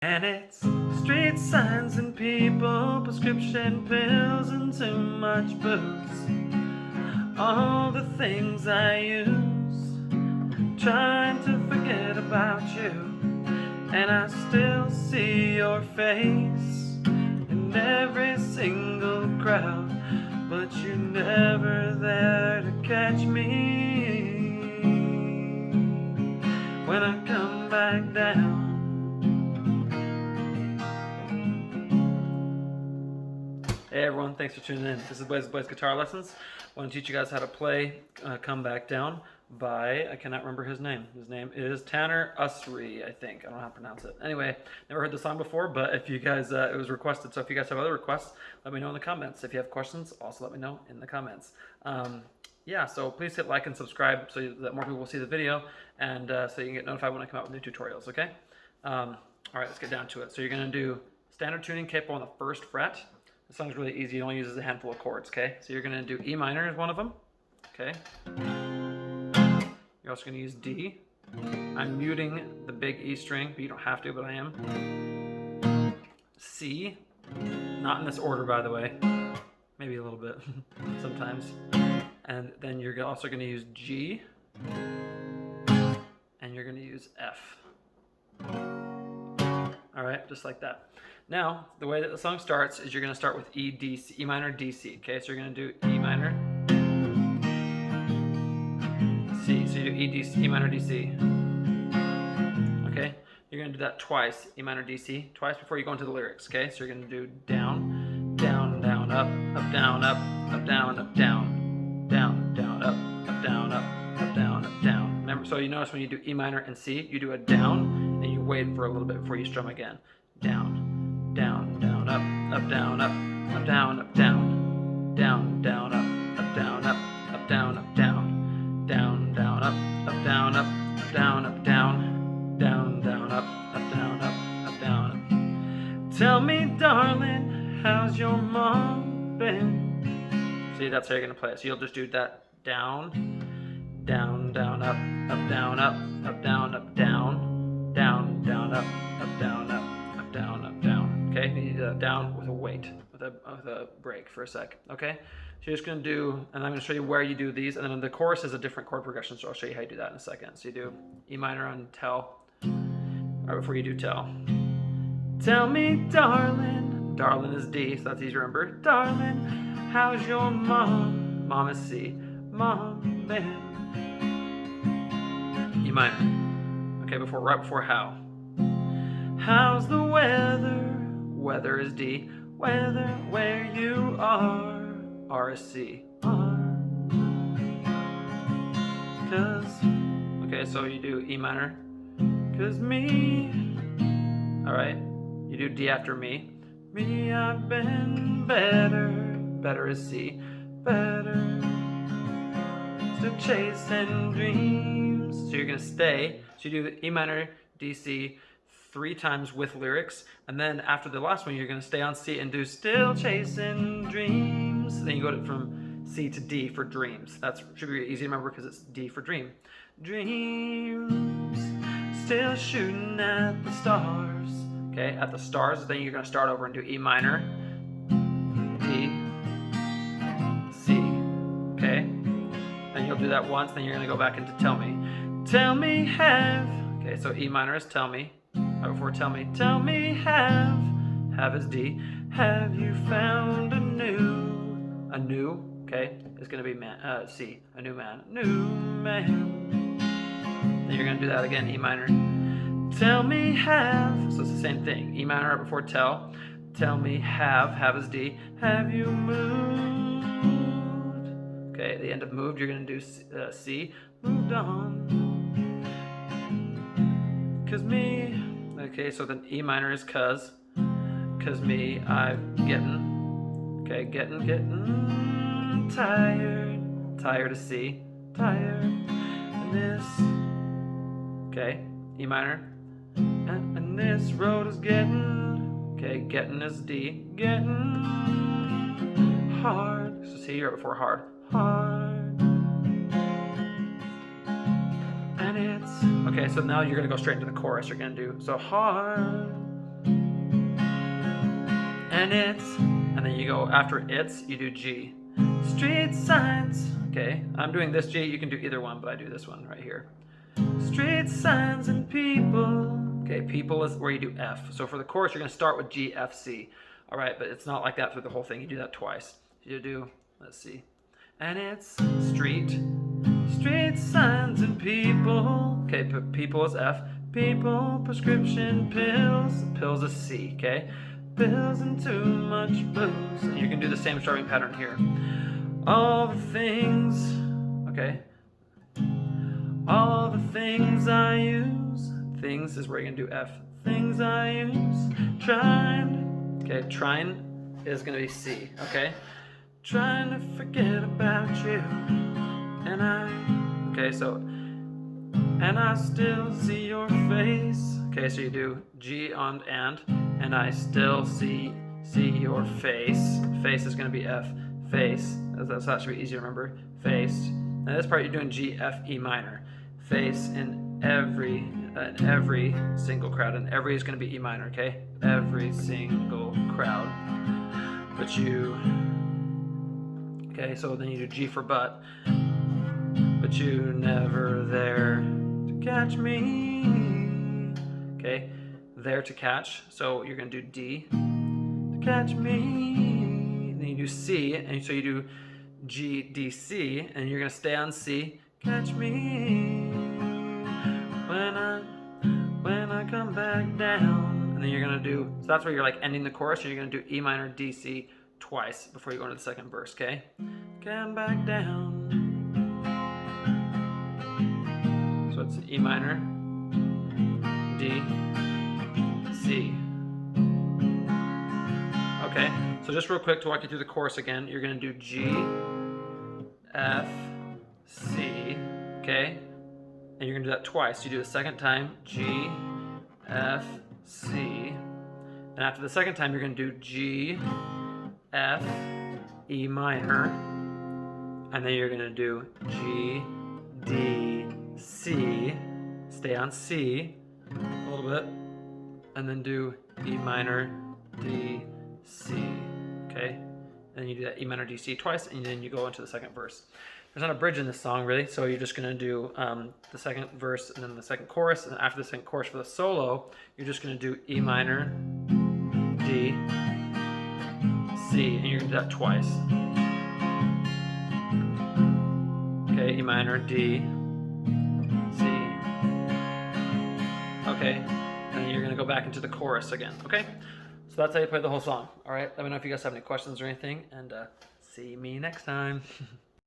And it's street signs and people, prescription pills and too much booze. All the things I use, trying to forget about you. And I still see your face in every single crowd, but you're never there to catch me when I come back down. Hey everyone, thanks for tuning in. This is Blaze Guitar Lessons. I want to teach you guys how to play Come Back Down by, I cannot remember his name. His name is Tanner Usrey, I think. I don't know how to pronounce it. Anyway, never heard the song before, but if you guys, it was requested, so if you guys have other requests, let me know in the comments. If you have questions, also let me know in the comments. Yeah, so please hit like and subscribe so that more people will see the video, and so you can get notified when I come out with new tutorials, okay? All right, let's get down to it. So you're going to do standard tuning capo on the 1st fret. This song's really easy. It only uses a handful of chords, okay? So you're going to do E minor as one of them, okay? You're also going to use D. I'm muting the big E string, but you don't have to, but I am. C, not in this order, by the way. Maybe a little bit, sometimes. And then you're also going to use G, and you're going to use F. All right, just like that. Now, the way that the song starts is you're going to start with E, D, C, E minor, D, C. Okay, so you're going to do E minor, C. So you do E, D, C, E minor, D, C. Okay, you're going to do that twice, E minor, D, C, twice before you go into the lyrics. Okay, so you're going to do down, down, down, up, up, down, up, up, down, up, down, down, down, up, down, up, down, up, down. Remember, so you notice when you do E minor and C, you do a down, and you wait for a little bit before you strum again. Down, down, down, up, down, up, down, up, down, down, down, up, down, up, down, up, down, down, down, up, down, up, down, up, down, down, down, up, down, up, down, up. Tell me, darling, how's your mom been? See, that's how you're gonna play it. So you'll just do that down, down, down, up, down, up, down, up, down, down, down, up, down, up, down, up, down. Okay, you need that down with a wait, with a break for a sec. Okay, so you're just gonna do, and I'm gonna show you where you do these, and then the chorus is a different chord progression, so I'll show you how you do that in a second. So you do E minor on tell, right before you do tell. Tell me, darling, darling is D, so that's easy to remember. Darling, how's your mom? Mom is C. Mom, been. E minor. Okay, right before how. How's the weather? Weather is D. Weather where you are. R is C. R. Okay, so you do E minor. Cause me. Alright. You do D after me. Me, I've been better. Better is C. Better. Still chasing dreams. So you're gonna stay. So you do E minor, D, C 3 times with lyrics, and then after the last one, you're gonna stay on C and do still chasing dreams. Then you go from C to D for dreams. That should be easy to remember because it's D for dream. Dreams, still shooting at the stars. Okay, at the stars, then you're gonna start over and do E minor, D, C, okay? Then you'll do that once, then you're gonna go back into tell me. Tell me have, okay, so E minor is tell me. Right before tell me have is D. Have you found a new, okay, is gonna be man, C, a new man. Then you're gonna do that again, E minor. Tell me have, so it's the same thing. E minor right before tell me have is D. Have you moved? Okay, at the end of moved, you're gonna do C, moved on. Cause me, okay, so then E minor is cause me, I'm getting tired is C, tired, and this, okay, E minor, and this road is getting is D, getting hard, so C right before hard, and it's, okay, so now you're gonna go straight into the chorus. You're gonna do, so hard, and it's, and then you go after it's, you do G. Street signs, okay? I'm doing this G, you can do either one, but I do this one right here. Street signs and people. Okay, people is where you do F. So for the chorus, you're gonna start with G, F, C. All right, but it's not like that through the whole thing. You do that twice. You do, let's see. And it's street signs and people. Okay, people is F. People, prescription pills. Pills is C, okay? Pills and too much booze. And you can do the same strumming pattern here. All the things, okay? All the things I use. Things is where you're gonna do F. Things I use. Trying, okay, trying is gonna be C, okay? Trying to forget about you. And okay, so, and I still see your face. Okay, so you do G on and I still see your face. Face is gonna be F. Face, that should be easy to remember. Face. Now this part you're doing G, F, E minor. Face in every single crowd, and every is going to be E minor, okay? Every single crowd. But you, okay, so then you do G for but you never there to catch me, okay? There to catch, so you're going to do D to catch me. Then you do C, and so you do G, D, C, and you're going to stay on C. Catch me when I come back down. And then you're gonna do, so that's where you're like ending the chorus, and you're gonna do E minor, D, C twice before you go into the second verse, okay? Come back down. So it's E minor, D, C. Okay, so just real quick to walk you through the chorus again, you're gonna do G, F, C, okay? And you're gonna do that twice. You do the second time, G, F, C. And after the second time, you're gonna do G, F, E minor. And then you're gonna do G, D, C. Stay on C a little bit. And then do E minor, D, C, okay? And then you do that E minor, D, C twice, and then you go into the second verse. There's not a bridge in this song, really, so you're just going to do the second verse and then the second chorus, and after the second chorus for the solo, you're just going to do E minor, D, C, and you're going to do that twice. Okay, E minor, D, C. Okay, and then you're going to go back into the chorus again, okay? So that's how you play the whole song, all right? Let me know if you guys have any questions or anything, and see me next time.